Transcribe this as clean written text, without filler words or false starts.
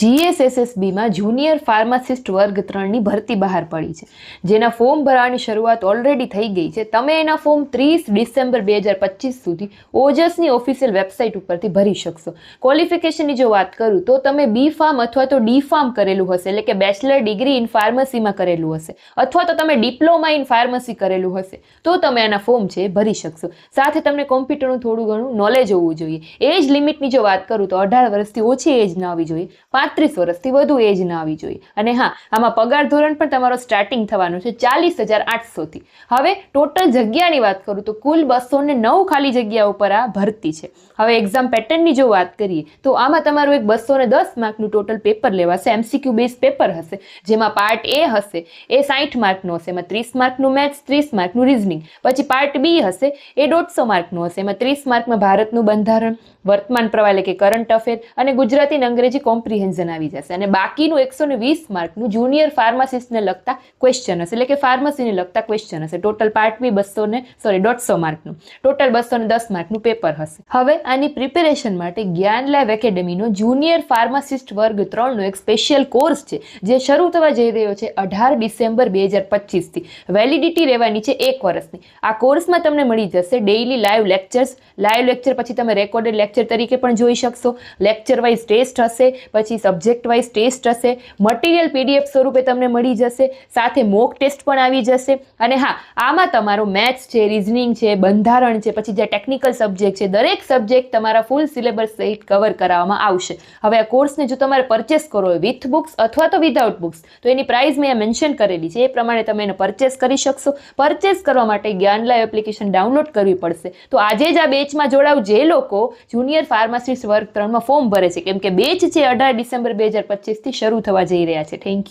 GSSSBમાં junior pharmacist વર્ગ 3ની ભરતી બહાર પડી છે, જેના ફોર્મ ભરવાની શરૂઆત ઓલરેડી થઈ ગઈ છે. તમે એના ફોર્મ 30 ડિસેમ્બર 2025 સુધી ઓજસની ઓફિશિયલ વેબસાઇટ ઉપરથી ભરી શકશો. ક્વોલિફિકેશનની જો વાત કરું તો તમે B.Pharm અથવા તો D.Pharm કરેલું હશે, એટલે કે બેચલર ડિગ્રી ઇન ફાર્મસીમાં કરેલું હશે, અથવા તો તમે ડિપ્લોમા ઇન ફાર્મસી કરેલું હશે, તો તમે આના ફોર્મ છે ભરી શકશો. સાથે તમને કોમ્પ્યુટરનું થોડું ઘણું નોલેજ હોવું જોઈએ. એજ લિમિટની જો વાત કરું તો 18 વર્ષથી ઓછી એજ ના આવવી જોઈએ, 35 વર્ષથી વધુ એજ ના આવી જોઈએ. અને હા, આમાં પગાર ધોરણ પણ તમારો સ્ટાર્ટિંગ થવાનું છે 40,800 થી. હવે ટોટલ જગ્યાની વાત કરું તો કુલ 209 ખાલી જગ્યા ઉપર આ ભરતી છે. હવે એક્ઝામ પેટર્નની જો વાત કરીએ તો આમાં તમારું એક 210 માર્કનું ટોટલ પેપર લેવાશે. MCQ બેઝ પેપર હશે, જેમાં પાર્ટ એ હશે એ 60 માર્કનો હશે, એમાં 30 માર્કનું મેથ્સ, 30 માર્કનું રીઝનિંગ. પછી પાર્ટ બી હશે એ 150 માર્કનું હશે, એમાં 30 માર્કમાં ભારતનું બંધારણ, વર્તમાન પ્રવાહ એટલે કે કરંટ અફેર અને ગુજરાતી અને અંગ્રેજી કોમ્પ્રિહેન્ઝન આવી જશે. અને બાકીનું 120 માર્કનું જુનિયર ફાર્માસિસ્ટને લગતા ક્વેશ્ચન હશે, એટલે કે ફાર્મસીને લગતા ક્વેશ્ચન હશે. ટોટલ પાર્ટ બી 150 માર્કનું, ટોટલ 210 માર્કનું પેપર હશે. હવે આની પ્રિપેરેશન માટે જ્ઞાન લેબ એકેડેમીનો જુનિયર ફાર્માસિસ્ટ વર્ગ 3નો એક સ્પેશિયલ કોર્સ છે, જે શરૂ થવા જઈ રહ્યો છે 18 ડિસેમ્બર 2025 થી. વેલિડિટી રહેવાની છે 1 વર્ષની. આ કોર્સમાં તમને મળી જશે daily live lectures. Live lecture પછી તમે રેકોર્ડેડ લેક્ચર તરીકે પણ જોઈ શકશો. લેક્ચર વાઇઝ ટેસ્ટ હશે, પછી સબ્જેક્ટ વાઇઝ ટેસ્ટ હશે, મટીરિયલ PDF સ્વરૂપે તમને મળી જશે, સાથે મોક ટેસ્ટ પણ આવી જશે. અને હા, આમાં તમારો મેથ્સ છે, રીઝનિંગ છે, બંધારણ છે, પછી જે ટેકનિકલ સબ્જેક્ટ છે, દરેક સબ્જેક્ટ તમારા ફૂલ સિલેબસ સહિત કવર કરાવવામાં આવશે. હવે આ કોર્સને જો તમારે પરચેસ કરવો હોય વિથ બુક્સ અથવા તો વિધાઉટ બુક્સ, તો એની પ્રાઇસ મેં મેન્શન કરેલી છે, એ પ્રમાણે તમે એને પરચેસ કરી શકશો. પરચેસ કરવા માટે જ્ઞાન લાઈવ એપ્લિકેશન ડાઉનલોડ કરવી પડશે. તો આજે જ આ બેચમાં જોડાવ જે લોકો જુનિયર ફાર્માસિસ્ટ વર્ગ 3માં ફોર્મ ભરે છે, કેમ કે બેચ છે 18 ડિસેમ્બર 2025 થી શરૂ થવા જઈ રહ્યા છે. Thank you.